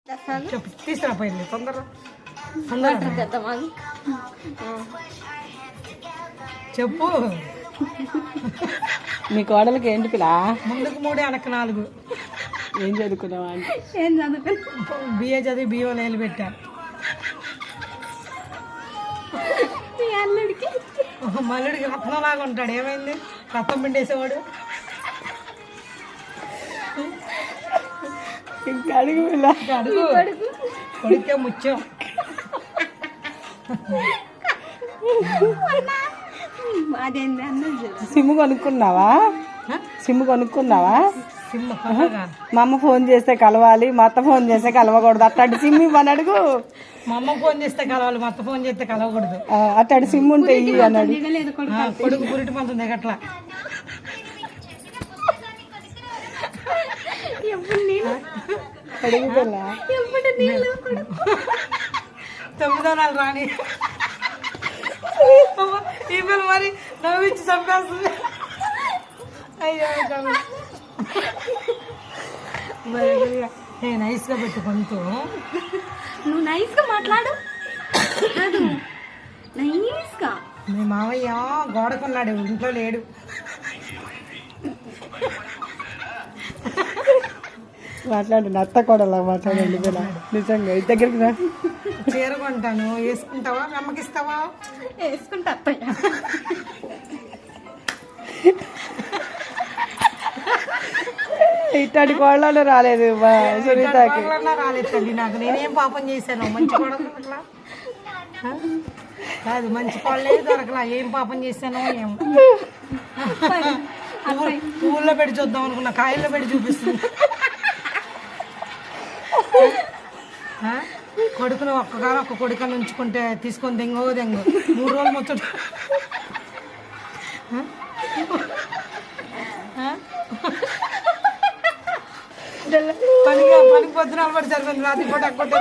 చెప్పు తీసుకురాపోయింది తొందరగా చెప్పు. మీ కోడలకి ఏంటి పిల్ల? ముందుకు 3 వెనక్కి 4. ఏం చదువుకున్నావా అంటే? ఏం చదువుకున్నా? బిఏ చదివి బిఓ లేలు పెట్టా. మీ అల్లుడికి మల్లుడికి రత్నంలాగా ఉంటాడు. ఏమైంది? రత్నం పిండేసేవాడు. ఇంకా అడుగు పిల్ల, అడుగు. కొడుకే ముత్యం. అదేంది అన్నది. సిమ్ కొనుక్కున్నావా? సిమ్ కొనుక్కున్నావా? సిమ్ మా అమ్మ ఫోన్ చేస్తే కలవాలి, మా అత్త ఫోన్ చేస్తే కలవకూడదు. అట్లాంటి సిమ్ ఇవ్వని అడుగు. మా అమ్మ ఫోన్ చేస్తే కలవాలి, మా అత్త ఫోన్ చేస్తే కలవకూడదు. అట్లాంటి సిమ్ ఉంటే ఇవి అన్నాడు. దిగలేదు కొడుకు. కొడుకు పురిటి పంతం దిగట్లా. ఎప్పుడు నీళ్ళు అడుగు పిల్ల. ఎప్పుడు నీళ్ళు కొడుకు. 9వ నెల రాని ఈ పిల్ల మరి నవ్విచ్చి చంపేస్తుంది. అయ్యో నైస్గా పెట్టు కొంచెం. నువ్వు నైస్గా మాట్లాడు. నైస్గా. మీ మామయ్య గోడకున్నాడు, ఇంట్లో లేడు. మాట్లాడు, నత్త కోడలా మాట్లాడండి పిల్ల. నిజంగా ఇది దగ్గరికి రా. చీర కొంటాను, వేసుకుంటావా? మీ అమ్మకి ఇస్తావా? వేసుకుంటా అత్తయ్య. ఇట్లాంటి కోళ్ళలో రాలేదు మా సునీతకి. రాలేదు తల్లి నాకు. నేనేం పాపం చేశాను? మంచి కోడలు దొరకలా. కాదు, మంచి కోళ్ళే దొరకలా. ఏం పాపం చేశానో ఏమో. పువ్వుల్లో పెట్టి చూద్దాం అనుకున్నా, కాయల్లో పెట్టి చూపిస్తుంది. కొడుకును ఒక్కగానో ఒక్క కొడుకని ఉంచుకుంటే తీసుకొని దెంగో 3 రోజులు ముచ్చట. పనికి పొద్దున అలవాటు సరిపోయింది, రాత్రి పూట కొట్టే